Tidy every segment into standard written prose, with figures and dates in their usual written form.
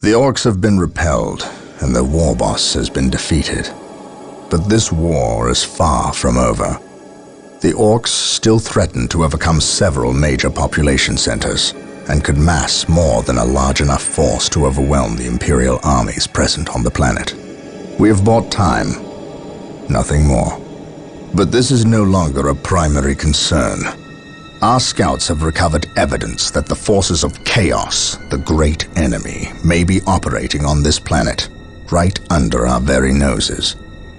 The orcs have been repelled, and their war boss has been defeated. But this war is far from over. The orcs still threaten to overcome several major population centers, and could mass more than a large enough force to overwhelm the Imperial armies present on the planet. We have bought time, nothing more. But this is no longer a primary concern. Our scouts have recovered evidence that the forces of chaos, the great enemy, may be operating on this planet, right under our very noses.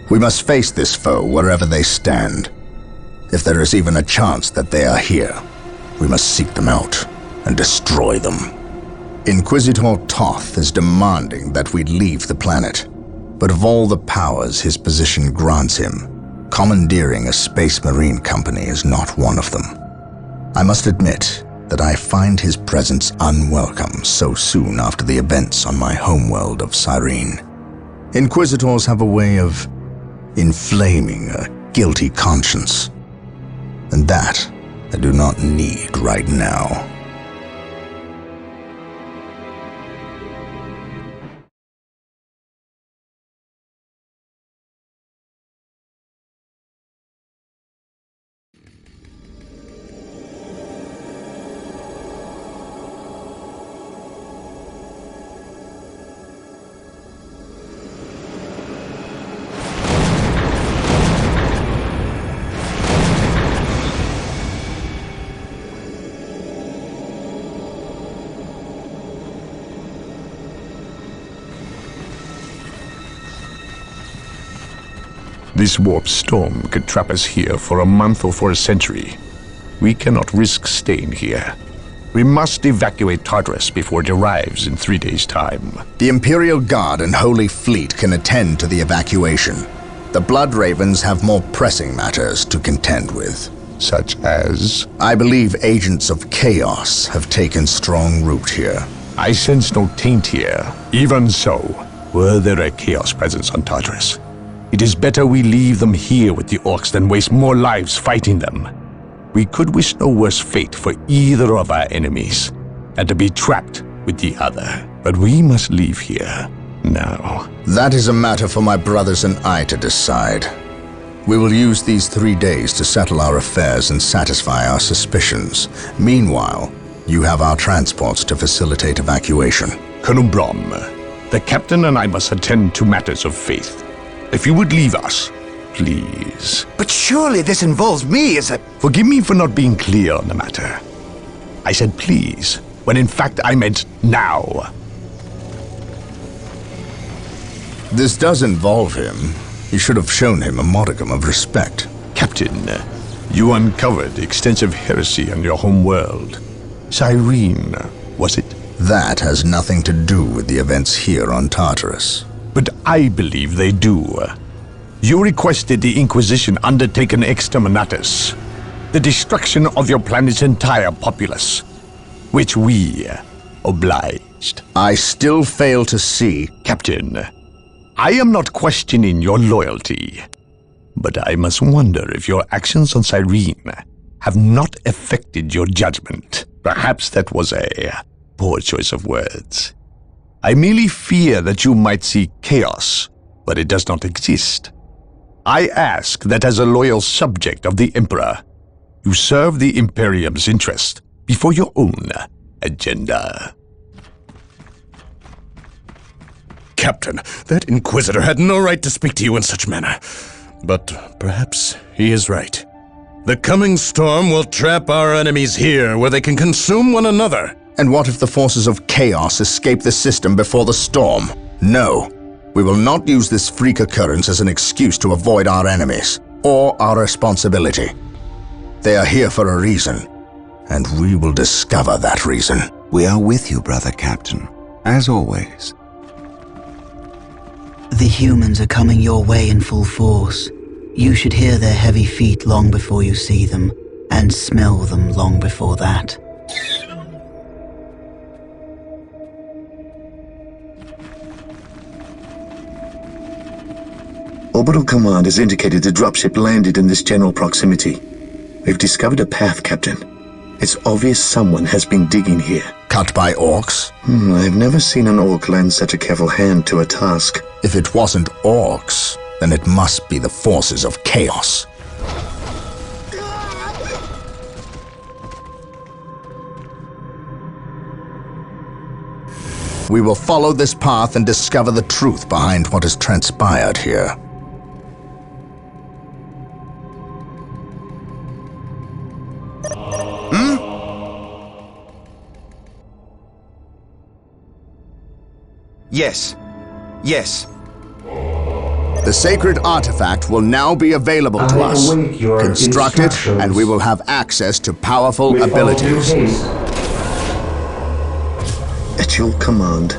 We must face this foe wherever they stand. If there is even a chance that they are here, we must seek them out and destroy them. Inquisitor Toth is demanding that we leave the planet, but of all the powers his position grants him, commandeering a space marine company is not one of them. I must admit that I find his presence unwelcome so soon after the events on my homeworld of Cyrene. Inquisitors have a way of inflaming a guilty conscience, and that I do not need right now. This warp storm could trap us here for a month or for a century. We cannot risk staying here. We must evacuate Tartarus before it arrives in 3 days' time. The Imperial Guard and Holy Fleet can attend to the evacuation. The Blood Ravens have more pressing matters to contend with. Such as? I believe agents of chaos have taken strong root here. I sense no taint here. Even so, were there a chaos presence on Tartarus, it is better we leave them here with the orcs than waste more lives fighting them. We could wish no worse fate for either of our enemies, and to be trapped with the other. But we must leave here now. That is a matter for my brothers and I to decide. We will use these 3 days to settle our affairs and satisfy our suspicions. Meanwhile, you have our transports to facilitate evacuation. Colonel Brom, the captain and I must attend to matters of faith. If you would leave us, please. But surely this involves me as a... Forgive me for not being clear on the matter. I said please, when in fact I meant now. This does involve him. You should have shown him a modicum of respect. Captain, you uncovered extensive heresy on your home world. Cyrene, was it? That has nothing to do with the events here on Tartarus. But I believe they do. You requested the Inquisition undertake an exterminatus, the destruction of your planet's entire populace, which we obliged. I still fail to see... Captain, I am not questioning your loyalty, but I must wonder if your actions on Cyrene have not affected your judgment. Perhaps that was a poor choice of words. I merely fear that you might see chaos, but it does not exist. I ask that as a loyal subject of the Emperor, you serve the Imperium's interest before your own agenda. Captain, that Inquisitor had no right to speak to you in such manner. But perhaps he is right. The coming storm will trap our enemies here, where they can consume one another. And what if the forces of chaos escape the system before the storm? No. We will not use this freak occurrence as an excuse to avoid our enemies, or our responsibility. They are here for a reason, and we will discover that reason. We are with you, brother Captain, as always. The humans are coming your way in full force. You should hear their heavy feet long before you see them, and smell them long before that. Orbital Command has indicated the dropship landed in this general proximity. We've discovered a path, Captain. It's obvious someone has been digging here. Cut by orcs? I've never seen an orc lend such a careful hand to a task. If it wasn't orcs, then it must be the forces of chaos. We will follow this path and discover the truth behind what has transpired here. Yes. Yes. The sacred artifact will now be available to us. Construct it, and we will have access to powerful abilities. At your command.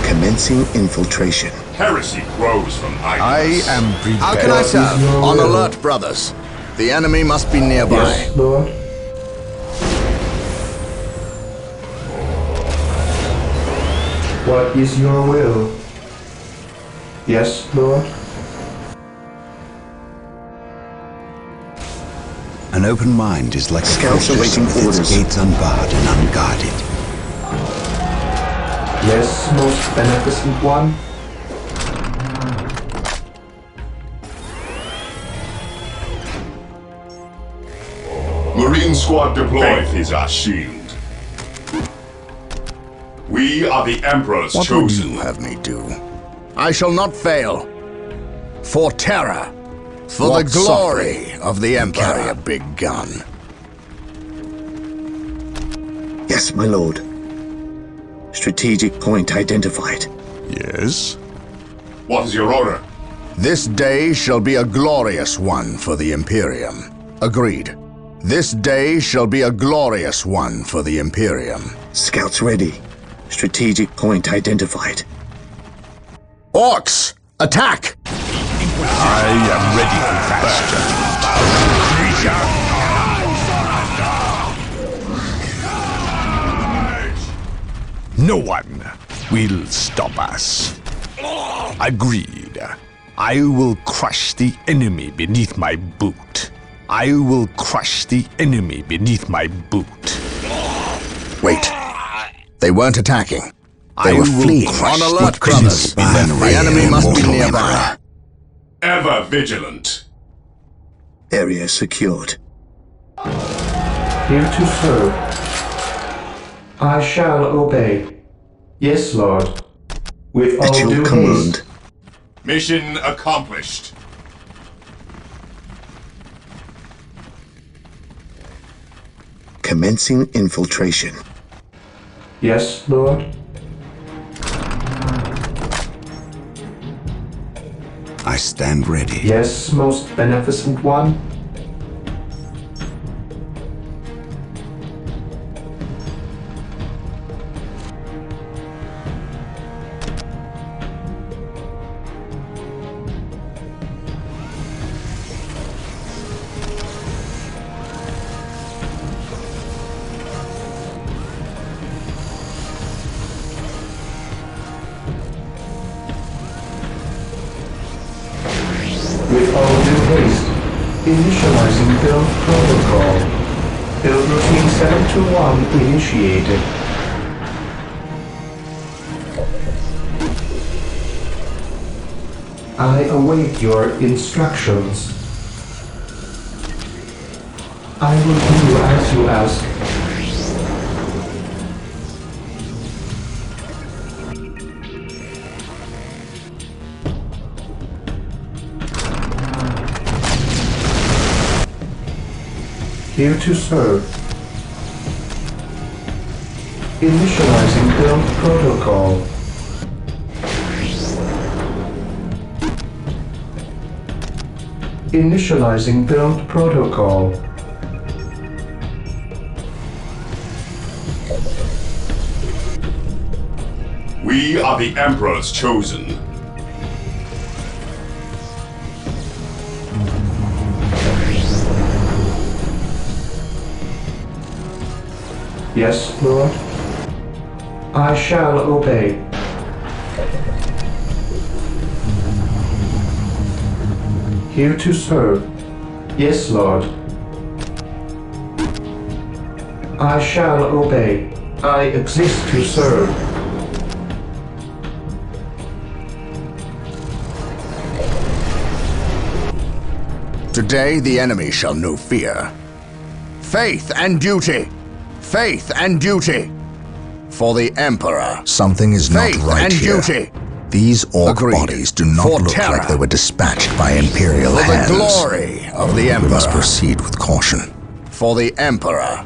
Commencing infiltration. Heresy grows from I idleness. am prepared. How can I serve? On alert, brothers. The enemy must be nearby. Yes, Lord. What is your will? Yes, Lord. An open mind is like a Scouts fortress awaiting with its orders. gates unbarred and unguarded. Yes, most beneficent one. Marine squad deployed. Faith is our shield. We are the Emperor's What would chosen. you have me do? I shall not fail. For terror. For Walk the glory of the Empire. Carry a big gun. Yes, my lord. Strategic point identified. Yes? What is your order? This day shall be a glorious one for the Imperium. Agreed. This day shall be a glorious one for the Imperium. Scouts ready. Strategic point identified. Orcs! Attack! I am ready for bastion. No one will stop us. Agreed. I will crush the enemy beneath my boot. I will crush the enemy beneath my boot. Wait. They weren't attacking. I They were will fleeing. crush On the alert, brothers. binary The enemy and must be mortal nearby. emperor. Ever vigilant. Area secured. Here to serve. I shall obey. Yes, Lord. With all At your due command. haste. Mission accomplished. Commencing infiltration. Yes, Lord. I stand ready. Yes, most beneficent one. With all due haste, initializing build protocol. Build routine 721 initiated. I await your instructions. I will do as you ask. Here to serve. Initializing build protocol. Initializing build protocol. We are the Emperor's chosen. Yes, Lord. I shall obey. Here to serve. Yes, Lord. I shall obey. I exist to serve. Today the enemy shall know fear. Faith and duty! Faith and duty! For the Emperor. Something is not Faith right and here. duty. These orc Agreed. bodies do not For look terror. like they were dispatched by Imperial For hands. the glory of the Emperor. We must proceed with caution. For the Emperor.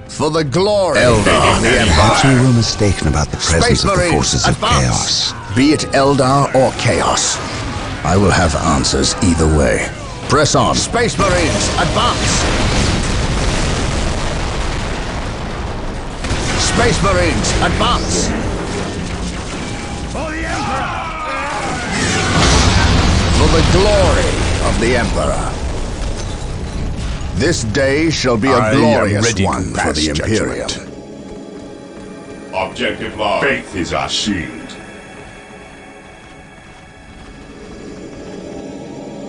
For the glory Eldar. of the Perhaps we Empire. were mistaken about the presence of the Marines, forces of advance. chaos. Be it Eldar or Chaos, I will have answers either way. Press on. Space Marines, advance! Space Marines, advance! For the Emperor! For the glory of the Emperor. This day shall be a I am glorious ready to one for pass the Imperium. judgment. Objective log. Faith is our shield.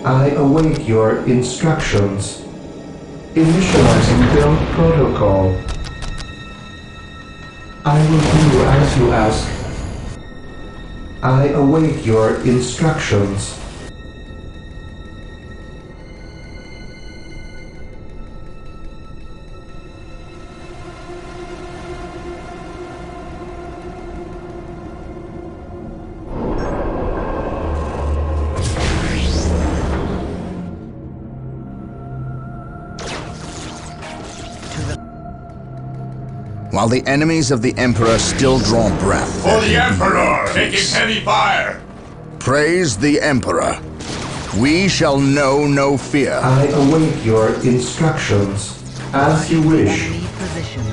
I await your instructions. Initializing build protocol. I will do as you ask. I await your instructions. While the enemies of the Emperor still draw breath, For the Emperor! Taking heavy fire! praise the Emperor. We shall know no fear. I await your instructions. As you wish. Enemy position.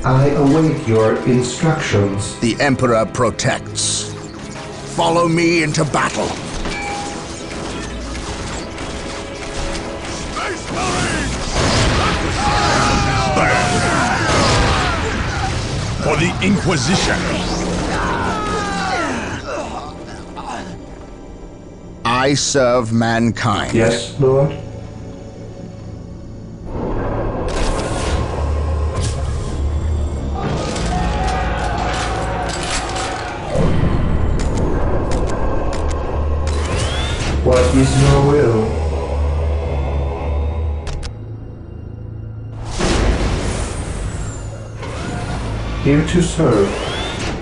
I await your instructions. The Emperor protects. Follow me into battle. For the Inquisition! I serve mankind. Yes, Lord? What is your will? Here to serve.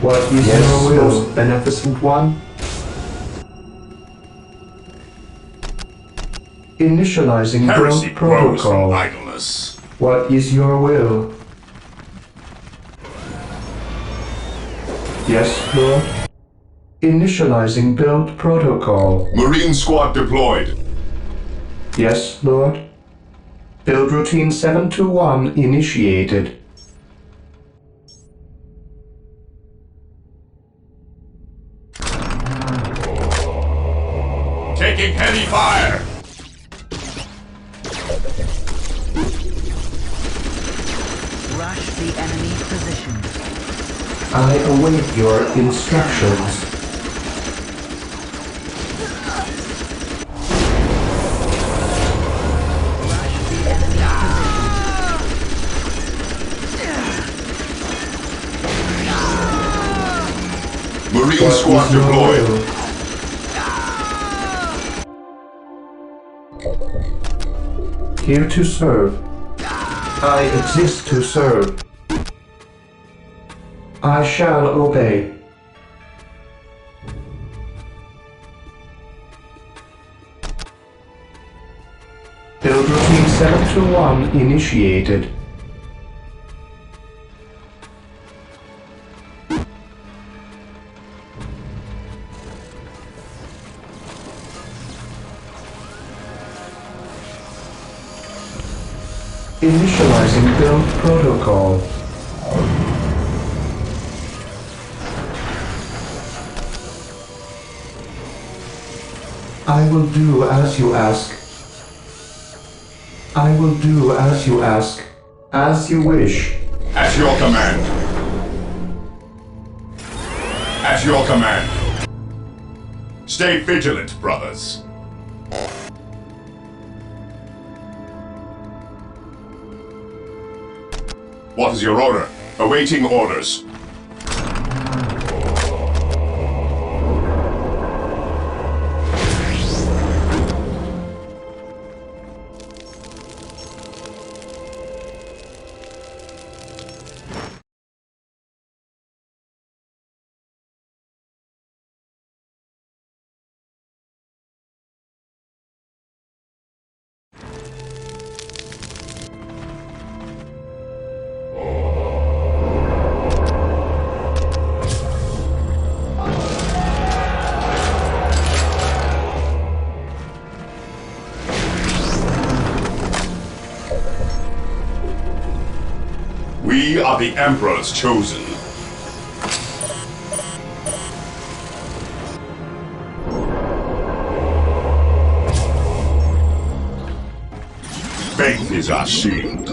What is your will, most beneficent one? Initializing Heresy build grows from protocol. idleness. What is your will? Yes, Lord? Initializing build protocol. Marine squad deployed. Yes, Lord? Build routine 721 initiated. Taking heavy fire! Rush the enemy position. I await your instructions. Rush the enemy position. Marine What squad is your deployed. will? Here to serve. I exist to serve. I shall obey. Build routine 721 initiated. Initializing build protocol. I will do as you ask. I will do as you ask, as you wish. At your command. At your command. Stay vigilant, brothers. What is your order? Awaiting orders. We are the Emperor's chosen. Faith is our shield.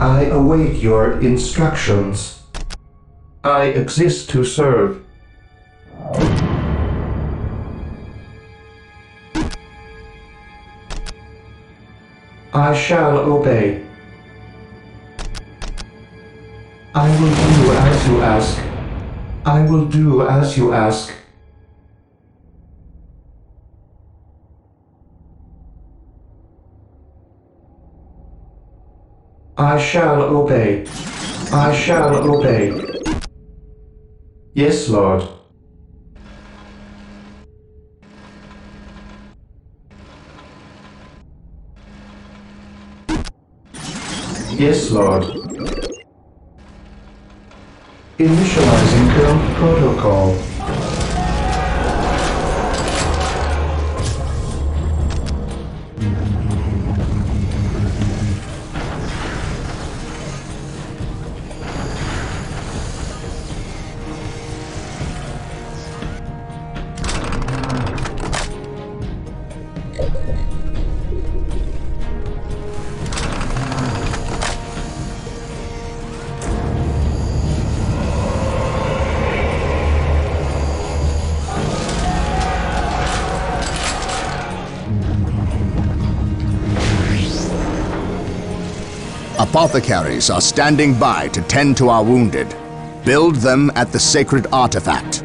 I await your instructions. I exist to serve. I shall obey. I will do as you ask. I will do as you ask. I shall obey. I shall obey. Yes, Lord. Yes, Lord. Initializing current protocol. Apothecaries are standing by to tend to our wounded. Build them at the sacred artifact.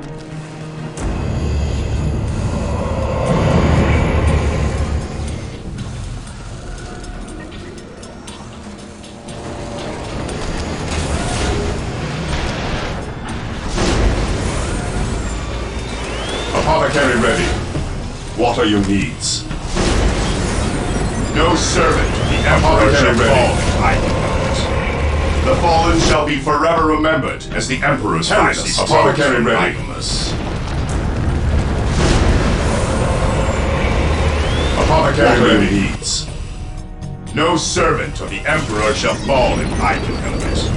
Apothecary ready. What are your needs? No servant, the Emperor shall fall in idleness. The fallen shall be forever remembered as the Emperor's finest. Apothecary ready. Apothecary ready. Needs. No servant of the Emperor shall fall in idleness.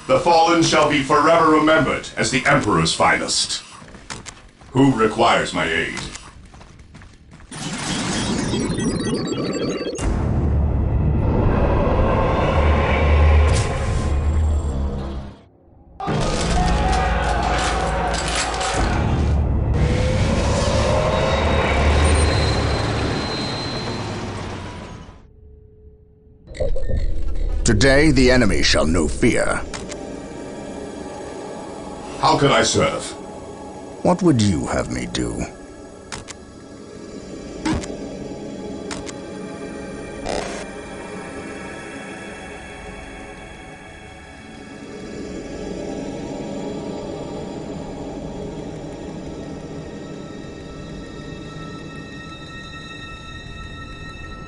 The fallen shall be forever remembered as the Emperor's finest. Who requires my aid? Today the enemy shall know fear. How can I serve? What would you have me do?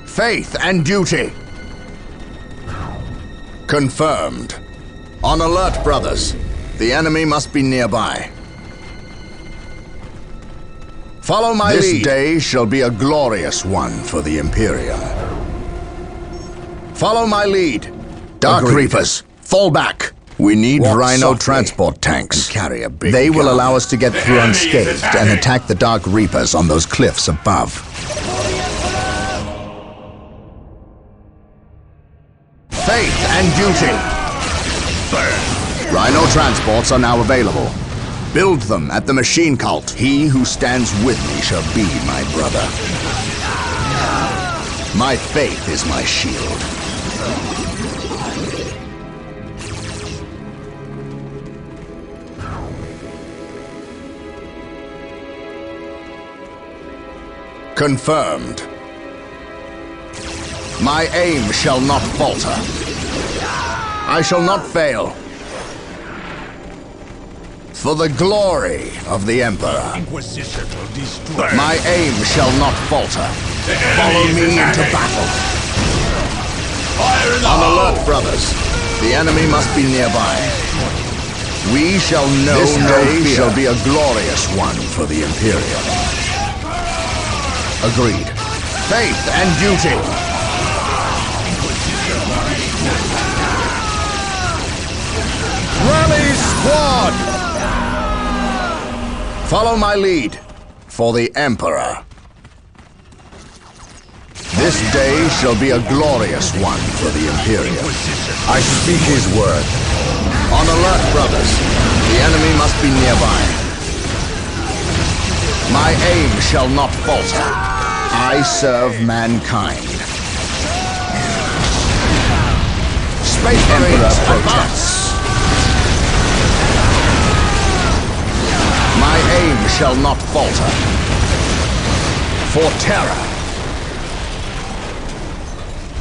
Faith and duty. Confirmed. On alert, brothers. The enemy must be nearby. Follow my lead. This day shall be a glorious one for the Imperium. Follow my lead. Dark Reapers, fall back. We need Rhino transport tanks. And carry a big They will allow us to get through unscathed and attack the Dark Reapers on those cliffs above. Faith and duty. Rhino transports are now available. Build them at the machine cult. He who stands with me shall be my brother. My faith is my shield. Confirmed. My aim shall not falter. I shall not fail. For the glory of the Emperor. Inquisition will destroy. My aim shall not falter. Follow me into battle. On alert, brothers. The enemy must be nearby. We shall know this day shall be a glorious one for the Imperium. Agreed. Faith and duty. Rally squad! Follow my lead for the Emperor. This day shall be a glorious one for the Imperium. I speak his word. On alert, brothers. The enemy must be nearby. My aim shall not falter. I serve mankind. Space Marines protects. My aim shall not falter. For terror.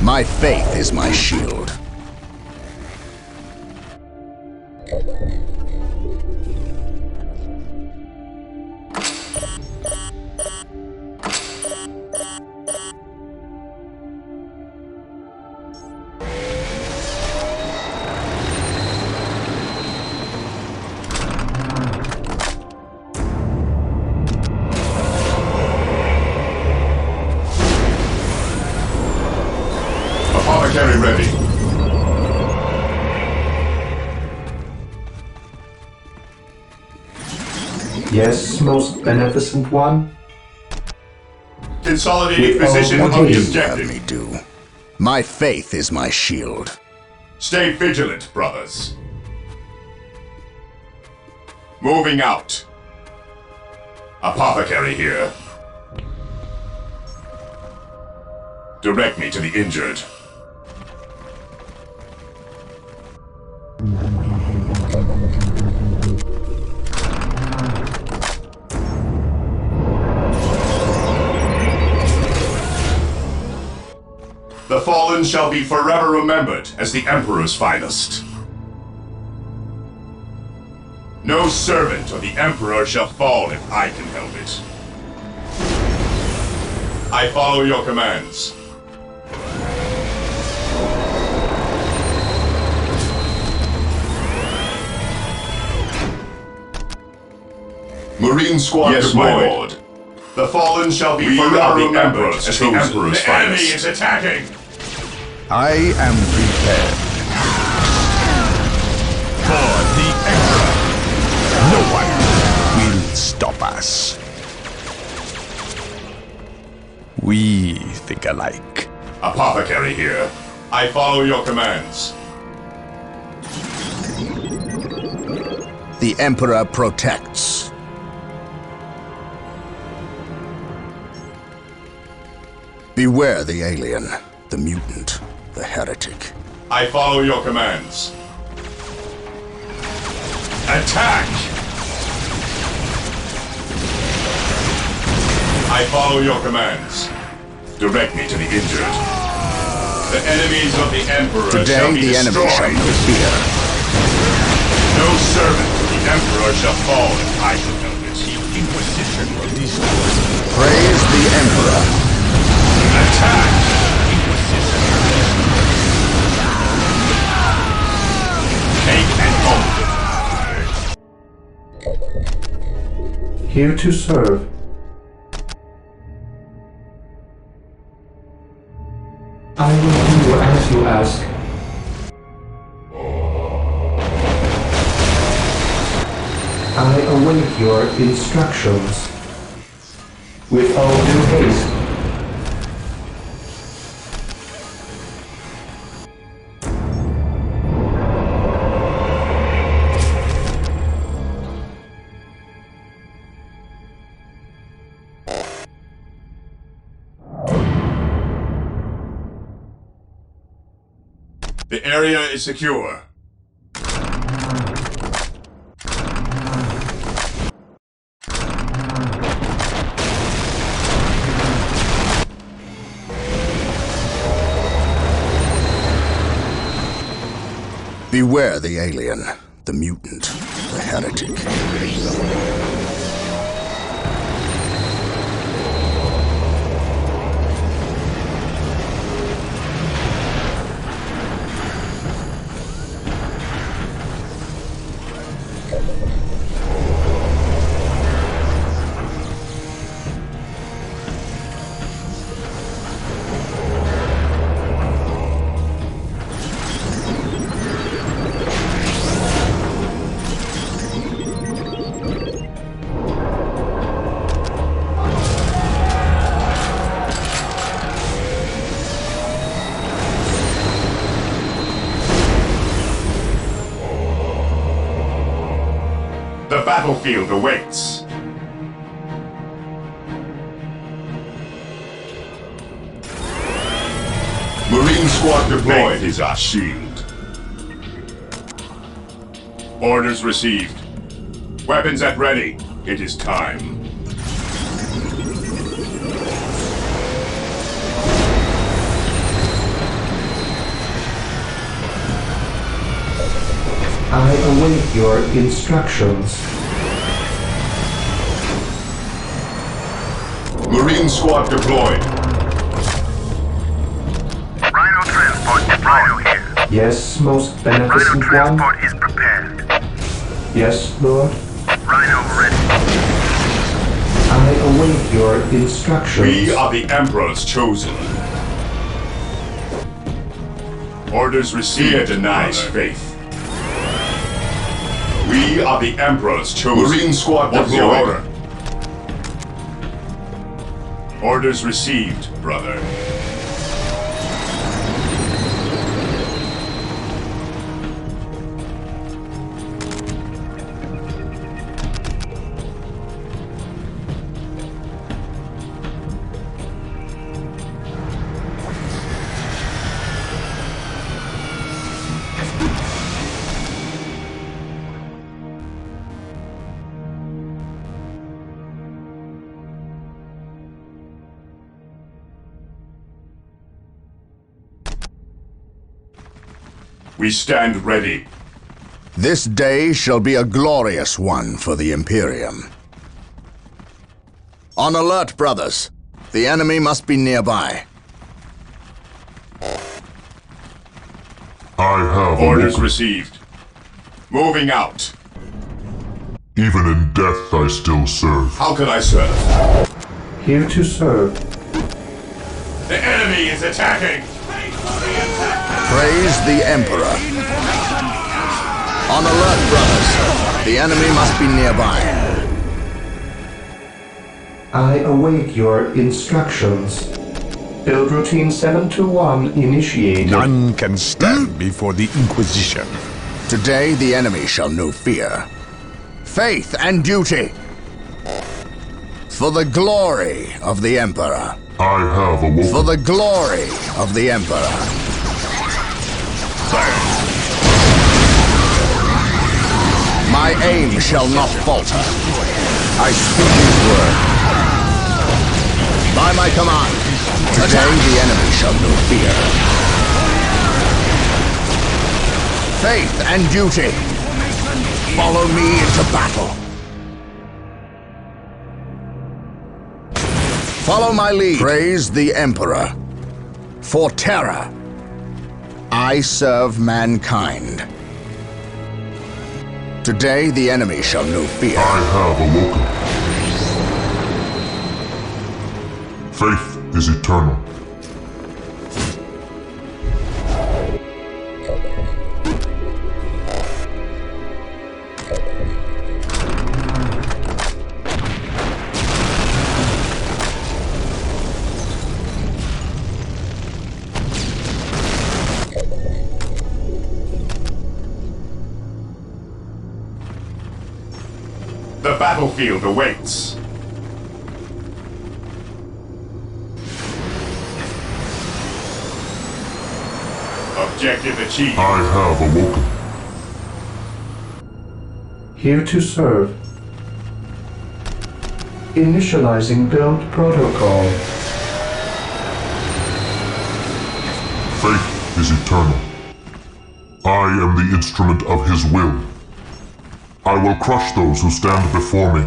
My faith is my shield. Apothecary ready. Yes, most beneficent one. Consolidating position on the objective. Me do. My faith is my shield. Stay vigilant, brothers. Moving out. Apothecary here. Direct me to the injured. The fallen shall be forever remembered as the Emperor's finest. No servant of the Emperor shall fall if I can help it. I follow your commands. Marine squad deployed. My lord. The fallen shall be forever remembered as the Emperor's finest. The enemy is attacking! I am prepared. For the Emperor. No one will stop us. We think alike. Apothecary here. I follow your commands. The Emperor protects. Beware the alien, the mutant, the heretic. I follow your commands. Attack! I follow your commands. Direct me to the injured. The enemies of the Emperor Today shall be the destroyed. enemy shall know fear. No servant of the Emperor shall fall if I shall know this. The Inquisition will destroy. Praise the Emperor. Attack! Inquisition. Take and hold. Here to serve. I will do as you ask. I await your instructions. With all due haste. The area is secure. Beware the alien, the mutant, the heretic. The battlefield awaits. Marine squad deployed is our shield. Orders received. Weapons at ready. It is time. I await your instructions. Marine squad deployed. Rhino transport, Rhino here. Yes, most beneficent Rhino one. transport is prepared. Yes, Lord. Rhino ready. I await your instructions. We are the Emperor's chosen. Orders received. Fear denies faith. We are the Emperor's chosen. Marine squad deployed. Orders received, brother. We stand ready. This day shall be a glorious one for the Imperium. On alert, brothers. The enemy must be nearby. I have orders received. Moving out. Even in death I still serve. How can I serve? Here to serve. The enemy is attacking! Praise the Emperor. On alert, brothers. The enemy must be nearby. I await your instructions. Build routine 721 initiated. None can stand before the Inquisition. Today the enemy shall know fear. Faith and duty. For the glory of the Emperor. I have awoken. For the glory of the Emperor. aim shall not falter. I speak his word. By my command, today the enemy shall know fear. Faith and duty. Follow me into battle. Follow my lead. Praise the Emperor. For terror, I serve mankind. Today the enemy shall know fear. I have awoken. Faith is eternal. The battlefield awaits. Objective achieved. I have awoken. Here to serve. Initializing build protocol. Faith is eternal. I am the instrument of his will. I will crush those who stand before me.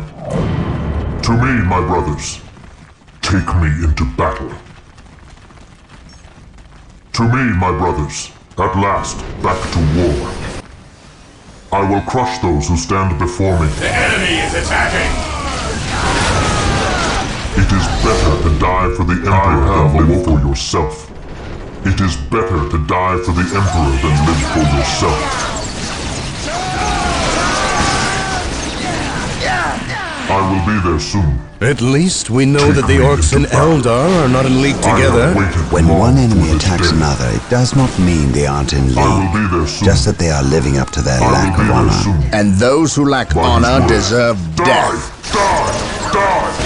To me, my brothers, take me into battle. To me, my brothers, at last, back to war. I will crush those who stand before me. The enemy is attacking! It is better to die for the Emperor than live for yourself. It is better to die for the Emperor than live for yourself. I will be there soon. At least we know that the Orcs and Eldar are not in league together. When one enemy attacks another, it does not mean they aren't in league. Just that they are living up to their lack of honor. And those who lack honor deserve death. Die! Die!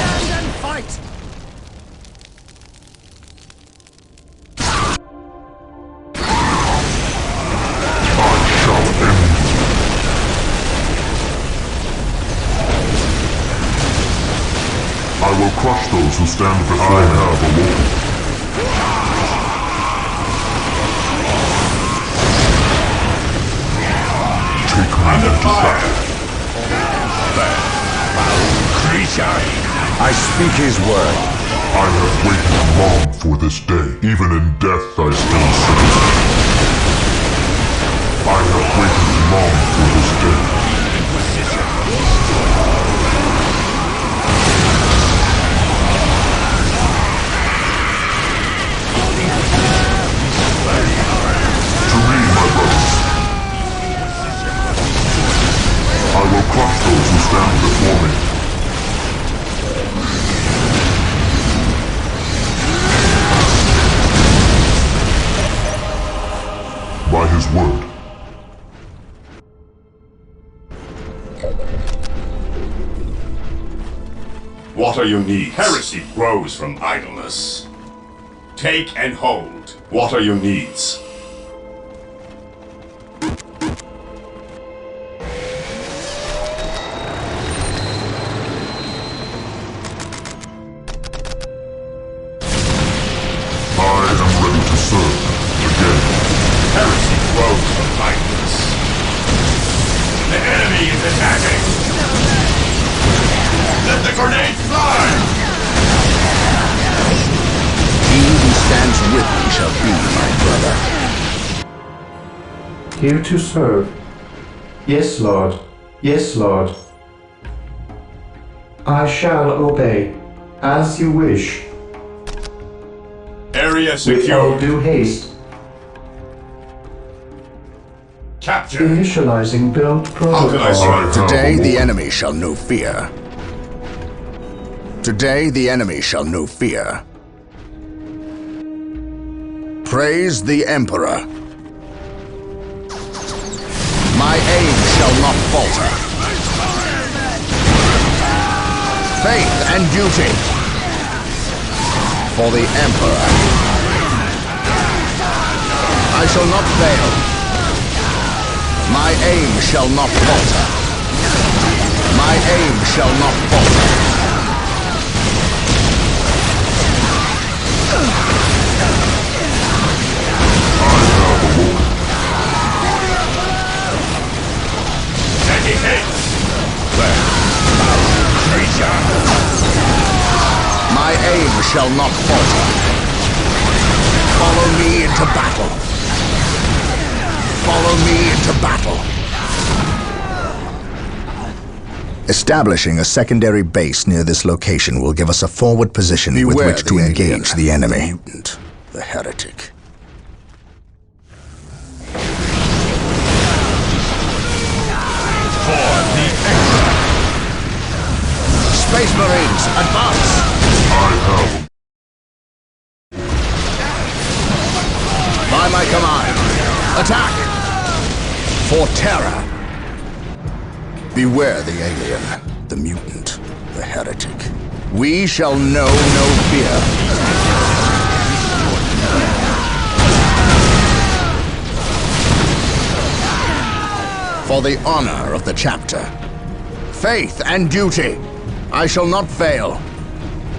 I will crush those who stand before me. I have awoken. Take me into battle. I speak his word. I have waited long for this day. Even in death I still serve. I have waited long for this day. I will crush those who stand before me. By his word. What are your needs? Heresy grows from idleness. Take and hold. What are your needs? Heresy grows from idleness. The enemy is attacking! Let the grenade fly! He who stands with me shall be my brother. Here to serve. Yes, Lord. Yes, Lord. I shall obey, as you wish. Area secure. With all due haste. Capture. Initializing build protocol. Today the enemy shall know fear. Today the enemy shall know fear. Praise the Emperor. My aim shall not falter. Faith and duty. For the Emperor. I shall not fail. My aim shall not falter. My aim shall not falter. My aim shall not falter. Follow me into battle. Follow me into battle. Establishing a secondary base near this location will give us a forward position with which to engage the enemy. The heretic. Space Marines, advance! By my command, attack! For terror. Beware the alien, the mutant, the heretic. We shall know no fear. For the honor of the chapter. Faith and duty. I shall not fail.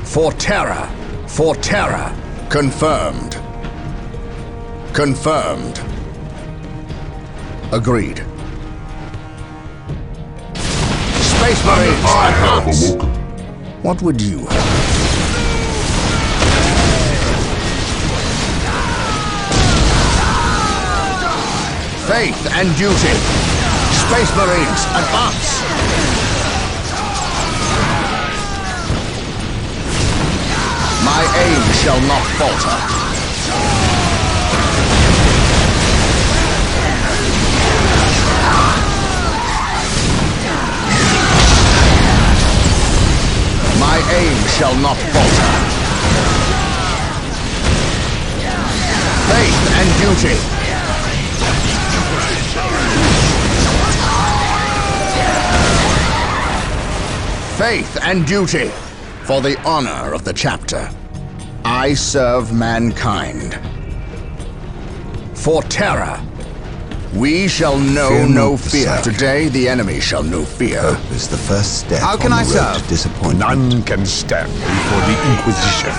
For terror. For terror. Confirmed. Confirmed. Agreed. Space Marines, advance! What would you have? Faith and duty. Space Marines, advance! My aim shall not falter. My aim shall not falter. Faith and duty. Faith and duty. For the honor of the chapter. I serve mankind. For terror. We shall know no fear. Today, the enemy shall know fear. Hope is the first step. How can I serve? To disappointment. None can stand before the Inquisition.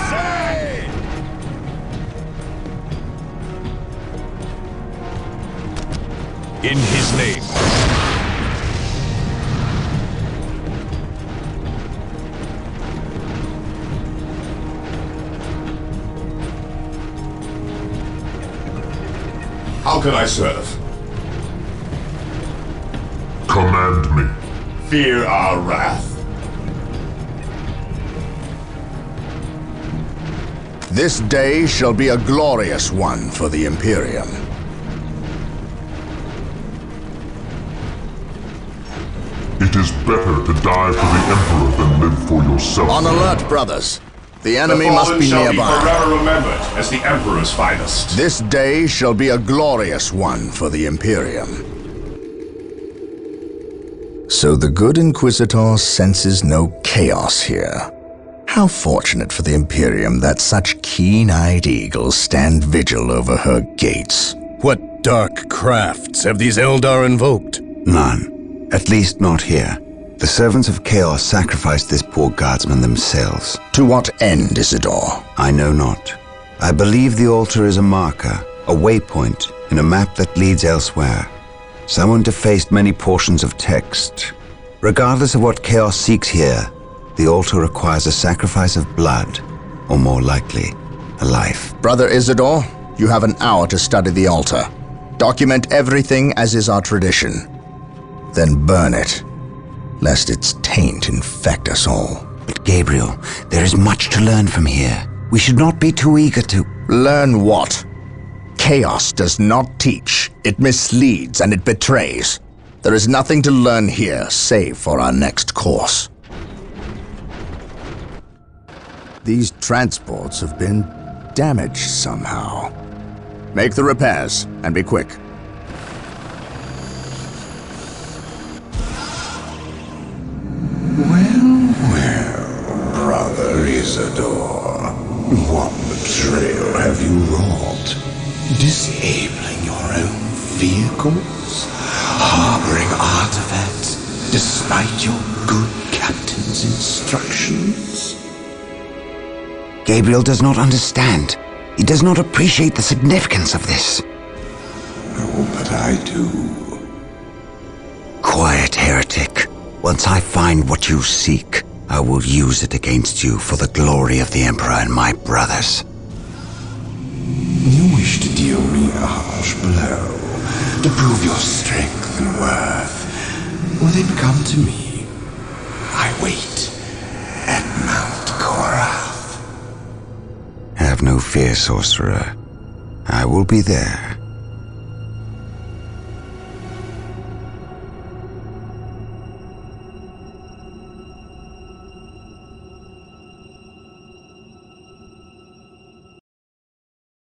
In his name. How can I serve? Command me. Fear our wrath. This day shall be a glorious one for the Imperium. It is better to die for the Emperor than live for yourself. On alert, brothers. The enemy must be shall nearby. Be forever remembered as the Emperor's finest. This day shall be a glorious one for the Imperium. So the good Inquisitor senses no chaos here. How fortunate for the Imperium that such keen-eyed eagles stand vigil over her gates. What dark crafts have these Eldar invoked? None. At least not here. The servants of Chaos sacrificed this poor guardsman themselves. To what end, Isidore? I know not. I believe the altar is a marker, a waypoint, in a map that leads elsewhere. Someone defaced many portions of text. Regardless of what Chaos seeks here, the altar requires a sacrifice of blood, or more likely, a life. Brother Isidore, you have an hour to study the altar. Document everything as is our tradition. Then burn it, lest its taint infect us all. But Gabriel, there is much to learn from here. We should not be too eager to... Learn what? Chaos does not teach. It misleads and it betrays. There is nothing to learn here, save for our next course. These transports have been damaged somehow. Make the repairs, and be quick. Well, Brother Isidore, what betrayal have you wrought? Disabling your own vehicles? Harboring artifacts despite your good captain's instructions? Gabriel does not understand. He does not appreciate the significance of this. Oh, but I do. Quiet, heretic. Once I find what you seek, I will use it against you for the glory of the Emperor and my brothers. You wish to deal me a harsh blow, to prove your strength and worth. Well, then come to me. I wait at Mount Korath. Have no fear, sorcerer. I will be there.